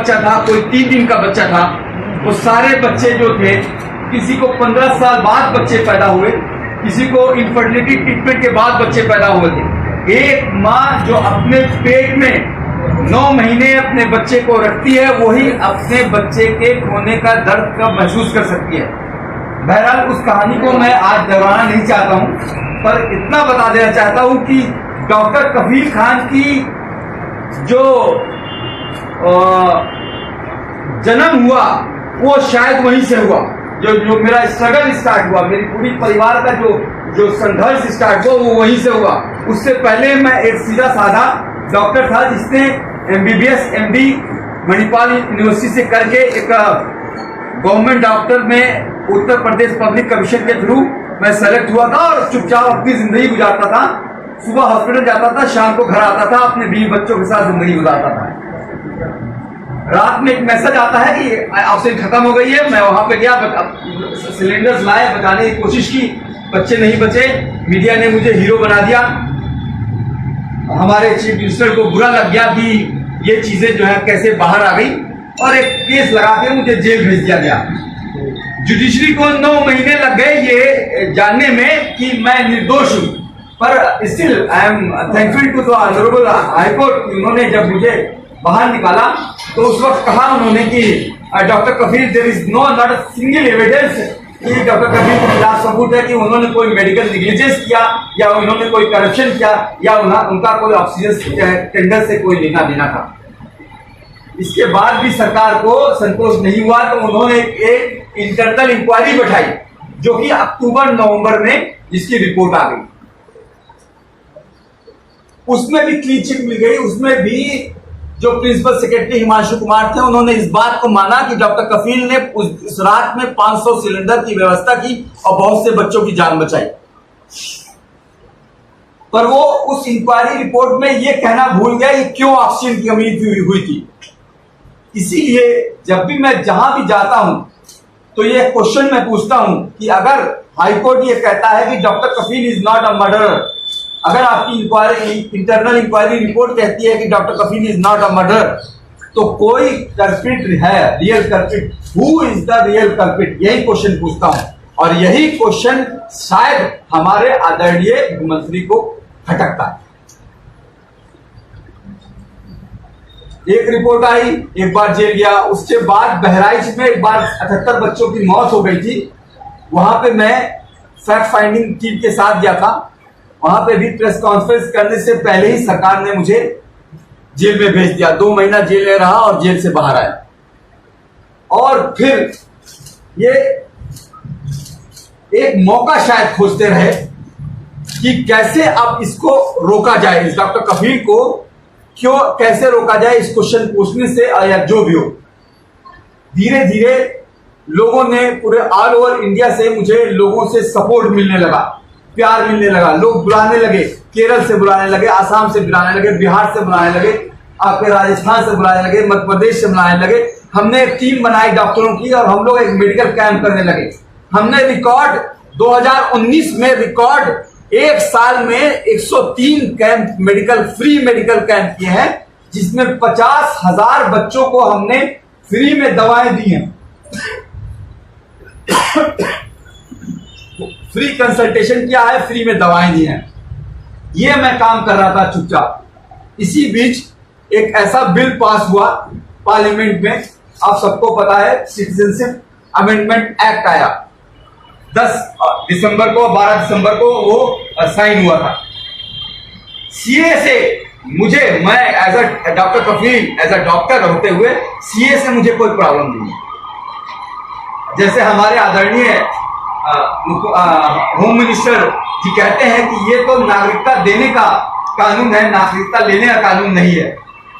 बच्चा था, कोई 3 दिन का बच्चा था। वो सारे बच्चे जो थे, किसी को 15 साल बाद बच्चे पैदा हुए, किसी को इनफर्टिलिटी ट्रीटमेंट के बाद बच्चे पैदा हुए थे। एक माँ जो अपने पेट में 9 महीने अपने बच्चे को रखती है, वही अपने बच्चे के खोने का दर्द का महसूस कर सकती है। बहरहाल उस कहानी को मैं आज दोहराना नहीं चाहता हूँ, पर इतना बता देना चाहता हूँ कि डॉक्टर कफील खान की जो जन्म हुआ वो शायद वहीं से हुआ। जो मेरा स्ट्रगल स्टार्ट हुआ, मेरी पूरी परिवार का जो संघर्ष स्टार्ट हुआ, वो वहीं से हुआ। उससे पहले मैं एक सीधा साधा डॉक्टर था, जिसने MBBS MD मणिपाल यूनिवर्सिटी से करके एक गवर्नमेंट डॉक्टर में उत्तर प्रदेश पब्लिक कमीशन के थ्रू मैं सेलेक्ट हुआ था और चुपचाप अपनी जिंदगी गुजारता था। सुबह हॉस्पिटल जाता था, शाम को घर आता था, अपने 20 बच्चों के साथ जिंदगी गुजारता था। रात में एक मैसेज आता है कि ऑक्सीजन खत्म हो गई है। मैं वहां पे गया, सिलेंडर्स लाए, बचाने की कोशिश की, बच्चे नहीं बचे। मीडिया ने मुझे हीरो बना दिया। हमारे चीफ मिनिस्टर को बुरा लग गया कि ये चीजें जो है कैसे बाहर आ गई, और एक केस लगा के मुझे जेल भेज दिया गया। जुडिशरी को 9 महीने लग गए ये जानने में कि मैं निर्दोष हूं, पर still I am thankful to the honourable high court. उन्होंने जब मुझे बाहर निकाला तो उस वक्त कहा उन्होंने कि doctor Kafeel, there is not a single evidence कि डॉक्टर कफील के खिलाफ सबूत है कि उन्होंने कोई मेडिकल नेग्लिजेंस किया या उन्होंने कोई करप्शन किया या उनका कोई ऑक्सीजन टेंडर से कोई लेना देना था। इसके बाद भी सरकार को संतोष नहीं हुआ तो उन्होंने एक इंटरनल इंक्वायरी बैठाई, जो कि अक्टूबर-नवंबर में जिसकी रिपोर्ट आ गई। उसमें भी क्लीन चिट मिल गई। उसमें भी जो प्रिंसिपल सेक्रेटरी हिमांशु कुमार थे, उन्होंने इस बात को माना कि डॉक्टर कफील ने उस रात में 500 सिलेंडर की व्यवस्था की और बहुत से बच्चों की जान बचाई। पर वो उस इंक्वायरी रिपोर्ट में ये कहना भूल गया कि क्यों ऑक्सीजन की कमी हुई थी। इसीलिए जब भी मैं जहां भी जाता हूं तो ये क्वेश्चन मैं पूछता हूं कि अगर हाईकोर्ट ये कहता है कि doctor Kafeel is not a murderer, अगर आपकी इंटरनल इंक्वायरी रिपोर्ट कहती है कि doctor Kafeel is not a murderer, तो कोई कल्प्रिट है, real culprit. Who is the real culprit? यही क्वेश्चन पूछता हूं, और यही क्वेश्चन शायद हमारे आदरणीय मुख्यमंत्री को खटकता है। एक रिपोर्ट आई, एक बार जेल गया। उसके बाद बहराइच में एक बार 78 बच्चों की मौत हो गई थी। वहां पे मैं फैक्ट फाइंडिंग टीम के साथ गया था। वहां पे भी प्रेस कॉन्फ्रेंस करने से पहले ही सरकार ने मुझे जेल में भेज दिया। 2 महीना जेल में रहा और जेल से बाहर आया। और फिर ये एक मौका शायद खोजते रहे कि कैसे अब इसको रोका जाए, इस डॉक्टर कफील को क्यों कैसे रोका जाए इस क्वेश्चन पूछने से, या जो भी हो। धीरे धीरे लोगों ने पूरे ऑल ओवर इंडिया से मुझे लोगों से सपोर्ट मिलने लगा, प्यार मिलने लगा। लोग बुलाने लगे, केरल से बुलाने लगे, आसाम से बुलाने लगे, बिहार से बुलाने लगे, आपके राजस्थान से बुलाने लगे, मध्य प्रदेश से बुलाने लगे। हमने एक टीम बनाई डॉक्टरों की और हम लोग एक मेडिकल कैंप करने लगे। हमने रिकॉर्ड 2019 में रिकॉर्ड एक साल में 103 कैंप फ्री मेडिकल कैंप किए हैं, जिसमें 50,000 बच्चों को हमने फ्री में दवाएं दी हैं। फ्री कंसल्टेशन किया है, फ्री में दवाएं दी हैं। ये मैं काम कर रहा था चुपचाप। इसी बीच एक ऐसा बिल पास हुआ पार्लियामेंट में, आप सबको पता है, सिटीजनशिप अमेंडमेंट एक्ट आया 10 दिसंबर को, 12 दिसंबर को वो साइन हुआ था। सीए से मैं as a doctor Kafeel, as a doctor होते हुए सीए से मुझे कोई प्रॉब्लम नहीं है। जैसे हमारे आदरणीय होम मिनिस्टर जी कहते हैं कि ये तो नागरिकता देने का कानून है, नागरिकता लेने का कानून नहीं है,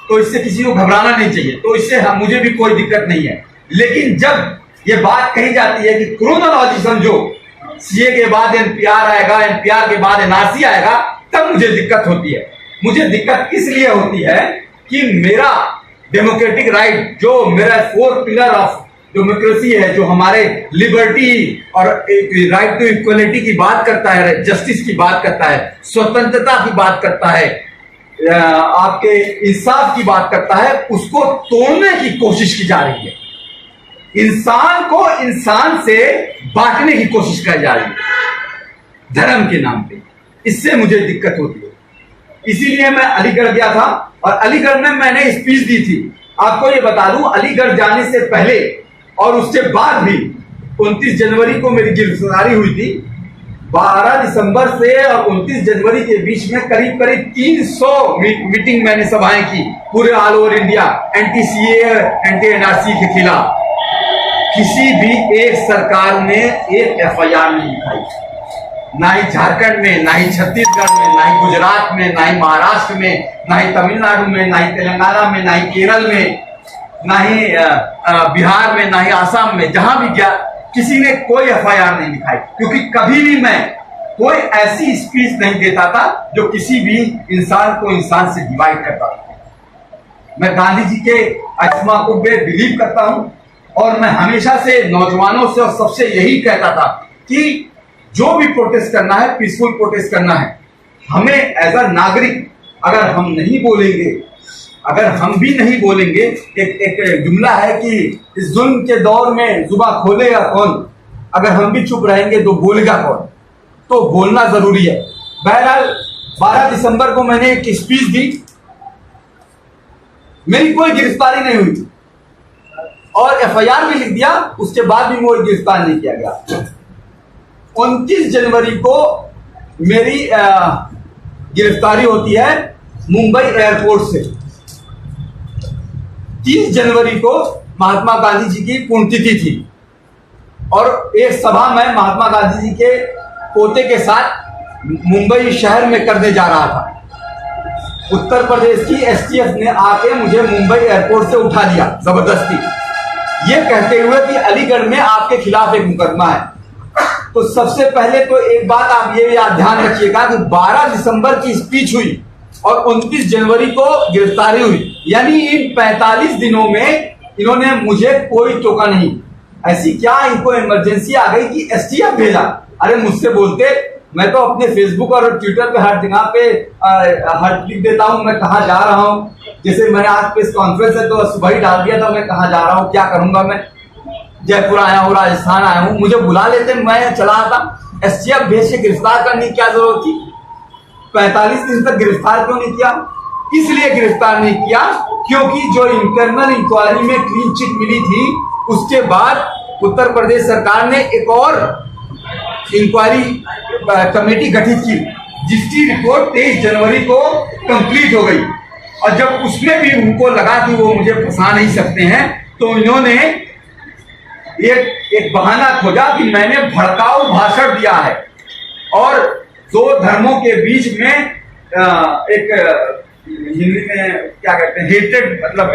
तो इससे किसी को घबराना नहीं चाहिए। तो इससे मुझे भी कोई दिक्कत नहीं है। लेकिन जब ये बात कही जाती है कि क्रोनोलॉजी समझो, सीए के बाद एनपीआर आएगा, एनपीआर के बाद एनआरसी आएगा, तब मुझे दिक्कत होती है। मुझे दिक्कत इसलिए होती है कि मेरा डेमोक्रेटिक राइट, जो मेरा 4 पिलर ऑफ डेमोक्रेसी है, जो हमारे लिबर्टी और राइट टू इक्वलिटी की बात करता है, जस्टिस की बात करता है, स्वतंत्रता की बात करता है, आपके इंसाफ की बात करता है, उसको तोड़ने की कोशिश की जा रही है। इंसान को इंसान से बांटने की कोशिश की जा रही है धर्म के नाम पे। इससे मुझे दिक्कत होती है। इसीलिए मैं अलीगढ़ गया था और अलीगढ़ में मैंने स्पीच दी थी। आपको ये बता दूं, अलीगढ़ जाने से पहले और उसके बाद भी 29 जनवरी को मेरी गिरफ्तारी हुई थी। 12 दिसंबर से और 29 जनवरी के बीच में करीब करीब 300 मीटिंग मैंने सभाएं की पूरे all over India, anti CA, anti NRC के खिलाफ। किसी भी एक सरकार ने एक एफआईआर नहीं दिखाई, ना ही झारखंड में, ना ही छत्तीसगढ़ में, ना ही गुजरात में, ना ही महाराष्ट्र में, ना ही तमिलनाडु में, ना ही तेलंगाना में, ना ही केरल में, ना ही बिहार में, ना ही आसाम में। जहां भी गया किसी ने कोई एफआईआर नहीं दिखाई, क्योंकि कभी भी मैं कोई ऐसी स्पीच नहीं देता था जो किसी भी इंसान को इंसान से डिवाइड करता था। मैं गांधी जी के आत्मा को बिलीव करता हूं और मैं हमेशा से नौजवानों से और सबसे यही कहता था कि जो भी प्रोटेस्ट करना है, पीसफुल प्रोटेस्ट करना है। हमें एज अ नागरिक अगर हम नहीं बोलेंगे, अगर हम भी नहीं बोलेंगे, एक जुमला है कि इस जुल्म के दौर में जुबान खोलेगा कौन, अगर हम भी चुप रहेंगे तो बोलेगा कौन। तो बोलना जरूरी है। बहरहाल 12 दिसंबर को मैंने एक स्पीच दी, मेरी कोई गिरफ्तारी नहीं हुई और एफआईआर भी लिख दिया, उसके बाद भी मुझे गिरफ्तार नहीं किया गया। 29 जनवरी को मेरी गिरफ्तारी होती है मुंबई एयरपोर्ट से। 30 जनवरी को महात्मा गांधी जी की पुण्यतिथि थी और एक सभा मैं महात्मा गांधी जी के पोते के साथ मुंबई शहर में करने जा रहा था। उत्तर प्रदेश की एसटीएफ ने आके मुझे मुंबई एयरपोर्ट से उठा लिया जबरदस्ती, ये कहते हुए कि अलीगढ़ में आपके खिलाफ एक मुकदमा है। तो सबसे पहले तो एक बात आप ये ध्यान रखिएगा कि 12 दिसंबर की स्पीच हुई और 29 जनवरी को गिरफ्तारी हुई, यानी इन 45 दिनों में इन्होंने मुझे कोई टोका नहीं। ऐसी क्या इनको इमरजेंसी आ गई कि एसटीएफ भेजा? अरे मुझसे बोलते, मैं तो अपने फेसबुक और ट्विटर पे हर जगह पे हर लिख देता हूं मैं कहाँ जा रहा हूं। जैसे मैंने आज प्रेस कॉन्फ्रेंस है तो सुबह ही डाल दिया था मैं कहाँ जा रहा हूं, क्या करूंगा, मैं जयपुर आया हूँ, राजस्थान आया हूँ। मुझे बुला लेते, मैं चला आता। एसटीएफ भेज के गिरफ्तार करने की क्या जरूरत थी? 45 दिन तक गिरफ्तार क्यों नहीं किया? इसलिए गिरफ्तार नहीं किया क्योंकि जो इंटरनल इंक्वायरी में क्लीन चिट मिली थी, उसके बाद उत्तर प्रदेश सरकार ने एक और इंक्वायरी कमेटी गठित की जिसकी रिपोर्ट 23 जनवरी को कंप्लीट हो गई। और जब उसमें भी उनको लगा कि वो मुझे फंसा नहीं सकते हैं, तो इन्होंने एक बहाना खोजा कि मैंने भड़काऊ भाषण दिया है और दो धर्मों के बीच में एक हिंदी में क्या कहते हैं, हेटेड, मतलब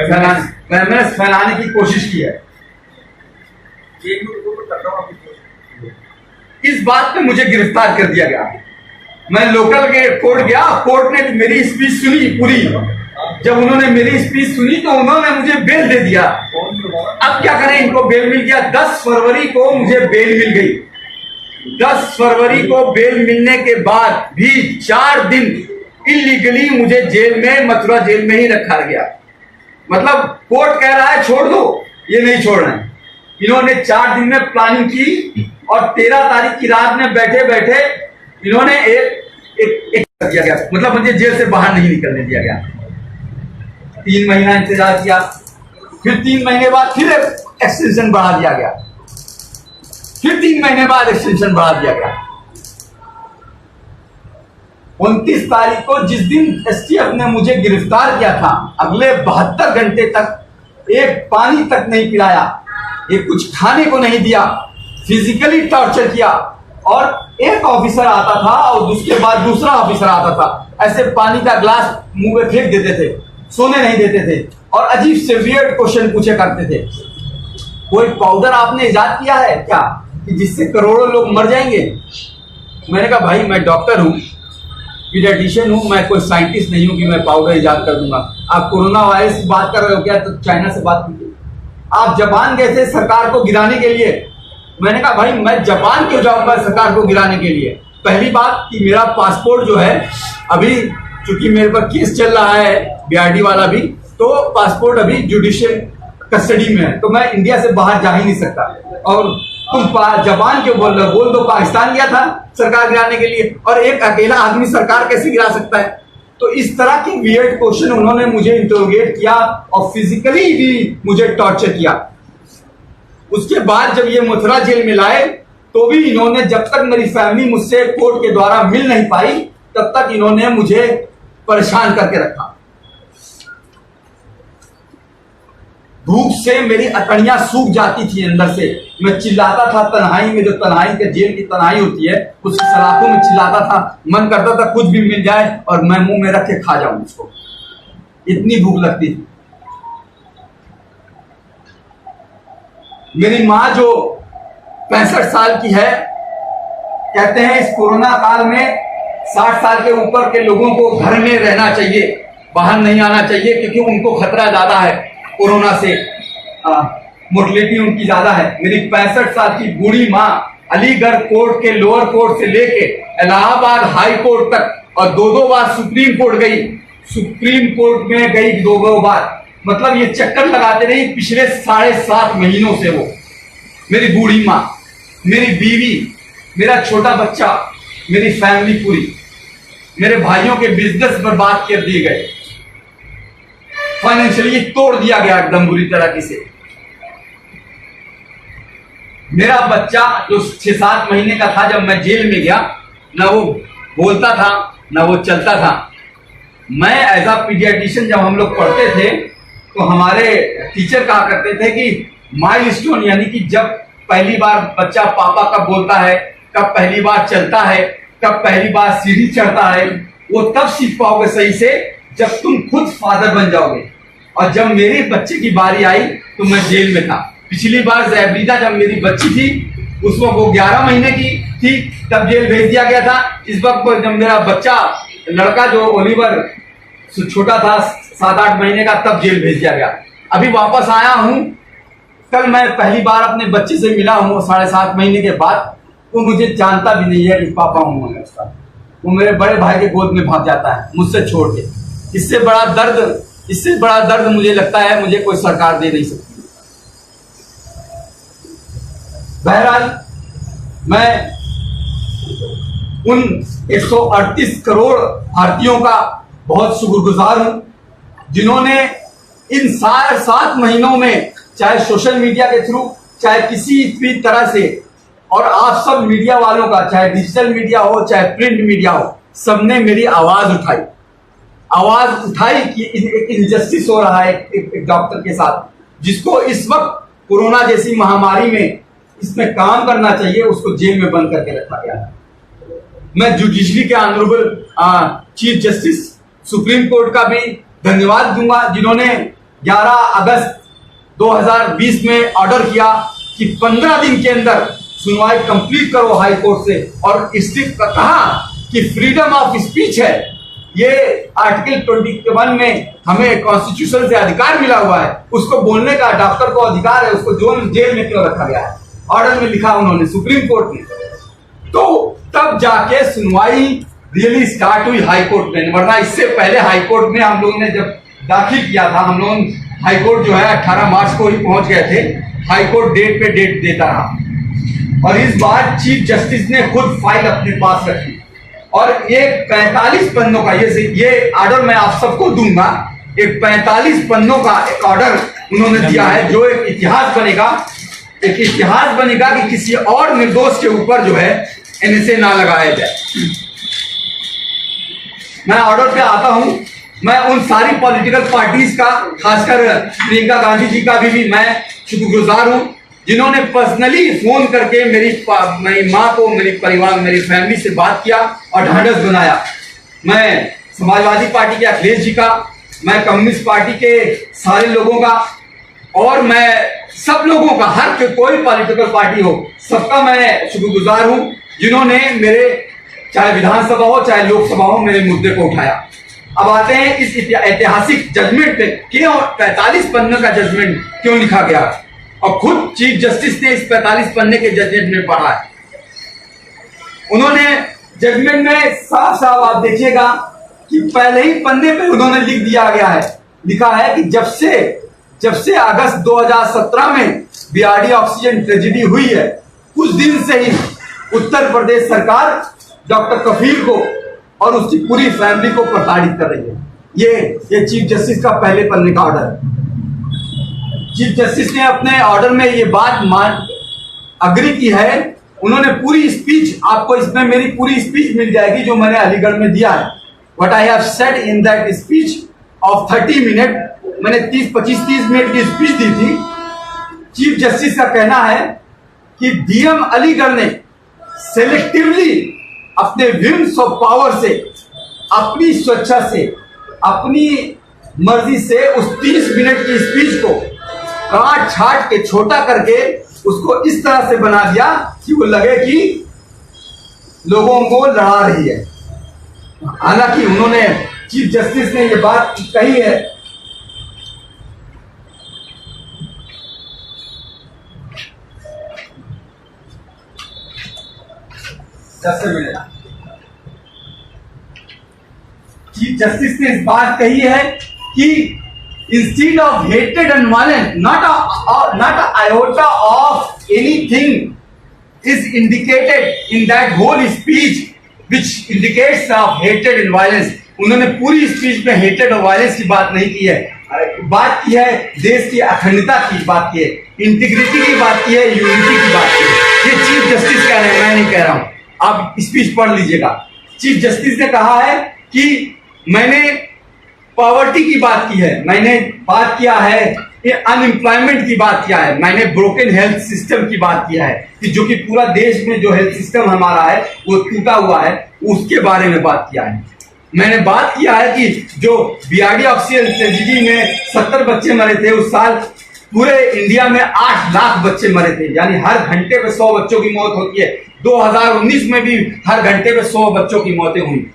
फैलाने की कोशिश की है। इस बात पे मुझे गिरफ्तार कर दिया गया। मैं लोकल के कोर्ट गया, कोर्ट ने मेरी स्पीच सुनी पूरी। जब उन्होंने मेरी स्पीच सुनी तो उन्होंने मुझे बेल दे दिया। अब क्या करें, इनको बेल मिल गया। 10 फरवरी को मुझे बेल मिल गई। 10 फरवरी को बेल मिलने के बाद भी 4 दिन इलीगली मुझे जेल में, मथुरा जेल में ही रखा गया। मतलब कोर्ट कह रहा है छोड़ दो, ये नहीं छोड़ रहे हैं। इन्होंने 4 दिन में प्लानिंग की और 13 तारीख की रात में बैठे बैठे इन्होंने एक कर दिया गया, मतलब मुझे जेल से बाहर नहीं निकलने दिया गया। 3 महीना इंतजार किया, फिर 3 महीने बाद फिर एक्सटेंशन बढ़ा दिया गया, फिर 3 महीने बाद एक्सटेंशन बढ़ा दिया गया। 29 तारीख को जिस दिन एसटीएफ ने मुझे गिरफ्तार किया था, अगले 72 घंटे तक एक पानी तक नहीं पिलाया, एक कुछ खाने को नहीं दिया, फिजिकली टॉर्चर किया। और एक ऑफिसर आता था और उसके बाद दूसरा ऑफिसर आता था, ऐसे पानी का ग्लास मुंह में फेंक देते थे, सोने नहीं देते थे और अजीब से वियर्ड क्वेश्चन पूछे करते थे। कोई पाउडर आपने इजाद किया है क्या कि जिससे करोड़ों लोग मर जाएंगे? मैंने कहा भाई मैं डॉक्टर हूं, पीडियाट्रिशियन हूं, मैं कोई साइंटिस्ट नहीं हूं कि मैं पाउडर इजाद कर दूंगा। आप कोरोना वायरस की बात कर रहे हो क्या? तो चाइना से बात कीजिए। आप जापान गए थे सरकार को गिराने के लिए। मैंने कहा भाई मैं जापान क्यों जाऊंगा सरकार को गिराने के लिए? पहली बात कि मेरा पासपोर्ट जो है अभी चूंकि मेरे पर केस चल रहा है BRD वाला भी, तो पासपोर्ट अभी जुडिशियल कस्टडी में है, तो मैं इंडिया से बाहर जा ही नहीं सकता। और तुम जबान क्यों बोल रहे हो? बोल दो पाकिस्तान गया था सरकार गिराने के लिए, और एक अकेला आदमी सरकार कैसे गिरा सकता है? तो इस तरह के वियर्ड क्वेश्चन उन्होंने मुझे इंटरोगेट किया और फिजिकली भी मुझे टॉर्चर किया। उसके बाद जब ये मथुरा जेल में लाए तो भी इन्होंने, जब तक मेरी फैमिली मुझसे कोर्ट के द्वारा मिल नहीं पाई, तब तक इन्होंने मुझे परेशान करके रखा। भूख से मेरी अकड़ियां सूख जाती थी अंदर से। मैं चिल्लाता था तन्हाई में, जो तन्हाई के जेल की तन्हाई होती है उसकी सलाखों में चिल्लाता था। मन करता था कुछ भी मिल जाए और मैं मुंह में रख के खा जाऊं उसको, इतनी भूख लगती थी। मेरी माँ जो 65 साल की है, कहते हैं इस कोरोना काल में 60 साल के ऊपर के लोगों को घर में रहना चाहिए, बाहर नहीं आना चाहिए, क्योंकि उनको खतरा ज्यादा है कोरोना से, मोर्टेलिटी उनकी ज्यादा है। मेरी 65 साल की बूढ़ी माँ अलीगढ़ कोर्ट के लोअर कोर्ट से लेके इलाहाबाद हाई कोर्ट तक और 2-2 बार सुप्रीम कोर्ट गई, सुप्रीम कोर्ट में गई 2-2 बार, मतलब ये चक्कर लगाते रही पिछले 7.5 महीनों से। वो मेरी बूढ़ी माँ, मेरी बीवी, मेरा छोटा बच्चा, मेरी फैमिली पूरी, मेरे भाइयों के बिजनेस बर्बाद कर दिए गए, फाइनेंशियली तोड़ दिया गया एकदम बुरी तरीके से। मेरा बच्चा जो 6-7 महीने का था, जब मैं जेल में गया, ना वो बोलता था ना वो चलता था। मैं एज अ पीडियाट्रिशियन, जब हम लोग पढ़ते थे तो हमारे टीचर कहा करते थे कि माइलस्टोन, यानी कि जब पहली बार बच्चा पापा कब बोलता है, कब पहली बार चलता है, कब पहली बार सीढ़ी चढ़ता है, वो तब सीख पाओगे सही से जब तुम खुद फादर बन जाओगे। और जब मेरे बच्चे की बारी आई तो मैं जेल में था। पिछली बार जैबरीदा जब मेरी बच्ची थी, उस वक्त वो 11 महीने की थी, तब जेल भेज दिया गया था। इस वक्त जब मेरा बच्चा लड़का जो ओलिवर छोटा था 7-8 महीने का, तब जेल भेज दिया गया। अभी वापस आया हूं, कल मैं पहली बार अपने बच्चे से मिला हूं 7.5 महीने के बाद। वो मुझे जानता भी नहीं है कि पापा हूं मैं उसका। वो मेरे बड़े भाई के गोद में भाग जाता है मुझसे छोड़ के। इससे बड़ा दर्द मुझे लगता है मुझे कोई सरकार दे नहीं सकती। बहरहाल मैं उन 138 करोड़ भारतीयों का बहुत शुक्रगुजार हूं, जिन्होंने इन 7 महीनों में, चाहे सोशल मीडिया के थ्रू, चाहे किसी भी तरह से, और आप सब मीडिया वालों का, चाहे डिजिटल मीडिया हो चाहे प्रिंट मीडिया हो, सबने मेरी आवाज उठाई कि एक इनजस्टिस हो रहा है एक डॉक्टर के साथ, जिसको इस वक्त कोरोना जैसी महामारी में इसमें काम करना चाहिए, उसको जेल में बंद करके रखा गया है। मैं जुडिशरी के honourable chief justice supreme court का भी धन्यवाद दूंगा, जिन्होंने 11 अगस्त 2020 में ऑर्डर किया कि 15 दिन के अंदर सुनवाई कंप्लीट करो हाई कोर्ट से, और स्ट्रिक्ट कहा कि फ्रीडम ऑफ स्पीच है, ये आर्टिकल 21 में हमें कॉन्स्टिट्यूशन से अधिकार मिला हुआ है, उसको बोलने का डॉक्टर को अधिकार है, उसको जेल में क्यों रखा गया है? ऑर्डर में लिखा उन्होंने सुप्रीम कोर्ट ने। तो तब जाके सुनवाई रियली स्टार्ट हुई हाई कोर्ट में, वरना इससे पहले हाई कोर्ट में हम लोगों ने जब दाखिल किया था, हम लोग हाई कोर्ट जो है 18 मार्च को ही पहुंच गए थे। हाई कोर्ट डेट पे डेट देता रहा, और इस बार चीफ जस्टिस ने खुद फाइल अपने पास रखी, और एक 45 पन्नों का ये ऑर्डर मैं आप सबको दूंगा। एक 45 पन्नों का एक ऑर्डर उन्होंने दिया है, जो एक इतिहास बनेगा कि किसी और निर्दोष के ऊपर जो है एनएसए ना लगाया जाए। मैं ऑर्डर पे आता हूं, मैं उन सारी पॉलिटिकल पार्टीज का, खासकर प्रियंका गांधी जी का भी मैं शुक्रगुजार हूं, जिन्होंने पर्सनली फोन करके मेरी माँ को, मेरी परिवार, मेरी फैमिली से बात किया और ढांढस बनाया। मैं समाजवादी पार्टी के अखिलेश जी का, मैं कम्युनिस्ट पार्टी के सारे लोगों का, और मैं सब लोगों का, हर कोई पॉलिटिकल पार्टी हो, सबका मैं शुक्रगुजार हूं, जिन्होंने मेरे, चाहे विधानसभा हो चाहे लोकसभा हो, मेरे मुद्दे को उठाया। अब आते हैं इस ऐतिहासिक जजमेंट पे, क्यों 45 पन्ने का जजमेंट क्यों लिखा गया, और खुद चीफ जस्टिस ने इस 45 पन्ने के जजमेंट में पढ़ा है। उन्होंने जजमेंट में साफ साफ आप देखिएगा कि पहले ही पन्ने पे उन्होंने लिखा है कि जब से अगस्त 2017 में बीआरडी ऑक्सीजन ट्रेजेडी हुई है, कुछ दिन से ही उत्तर प्रदेश सरकार डॉक्टर कफील को और उसकी पूरी फैमिली को प्रताड़ित कर रही है। ये चीफ जस्टिस का पहले पन्ने का ऑर्डर है। चीफ जस्टिस ने अपने ऑर्डर में ये बात अग्री की है। उन्होंने पूरी स्पीच, आपको इसमें मेरी पूरी स्पीच मिल जाएगी जो मैंने अलीगढ़ में दिया है। What I have said in that speech of 30 minute, मैंने 25-30 मिनट की स्पीच दी थी। चीफ जस्टिस का कहना है कि डीएम अलीगढ़ ने सेलेक्टिवली अपने विम्स ऑफ पावर से, अपनी स्वेच्छा से, अपनी मर्जी से उस 30 मिनट की स्पीच को काट छाट के छोटा करके उसको इस तरह से बना दिया कि वो लगे कि लोगों को लड़ा रही है। हालांकि उन्होंने, चीफ जस्टिस ने ये बात कही है चीफ जस्टिस ने इस बात कही है कि instead of hatred and violence, not a iota of anything is indicated in that whole speech which indicates of hatred and violence. उन्होंने पूरी स्पीच में हेटेड और वायलेंस की बात नहीं की है, बात की है देश की अखंडता की बात की है, इंटीग्रिटी की बात की है, यूनिटी की बात की है। ये चीफ जस्टिस कह रहे हैं, मैं नहीं कह रहा हूं। आप स्पीच पढ़ लीजिएगा। चीफ जस्टिस ने कहा है कि मैंने पॉवर्टी की बात की है, मैंने बात किया है अनएम्प्लॉयमेंट की बात किया है, मैंने ब्रोकन हेल्थ सिस्टम की बात किया है कि जो कि पूरा देश में जो हेल्थ सिस्टम हमारा है वो टूटा हुआ है, उसके बारे में बात किया है। मैंने बात किया है कि जो बीआरडी ऑक्सीजन ट्रेजेडी में 70 बच्चे मरे थे उस साल, पूरे इंडिया में 8 लाख बच्चे मरे थे, यानी हर घंटे पे 100 बच्चों की मौत होती है। 2019 में भी हर घंटे पे 100 बच्चों की मौतें हुई,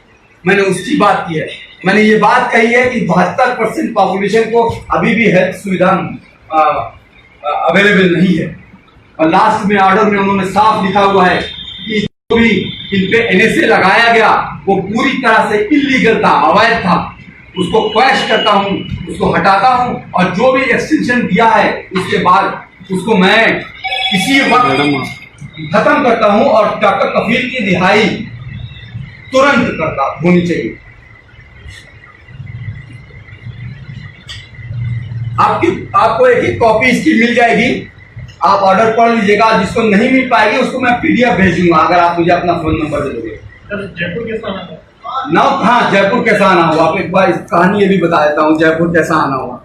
मैंने उसकी बात की है। मैंने ये बात कही है कि 72% पॉपुलेशन को अभी भी हेल्थ सुविधा अवेलेबल नहीं है। और लास्ट में ऑर्डर में उन्होंने साफ लिखा हुआ है कि जो भी इन पे एनएसए लगाया गया वो पूरी तरह से इलीगल था, अवैध था, उसको क्वैश करता हूं, उसको हटाता हूं और जो भी एक्सटेंशन दिया है उसके बाद उसको मैं किसी वक्त खत्म करता हूं और डॉक्टर कफील की रिहाई तुरंत होनी चाहिए। आपको एक कॉपी इसकी मिल जाएगी, आप ऑर्डर पढ़ लीजिएगा। जिसको नहीं मिल पाएगी उसको मैं पीडीएफ भेजूंगा अगर आप मुझे अपना फोन नंबर दे दोगे। जयपुर कैसा आना ना? हाँ, जयपुर कैसा आना हुआ, आप एक बार इस कहानी ये भी बता देता हूँ, जयपुर कैसा आना हुआ।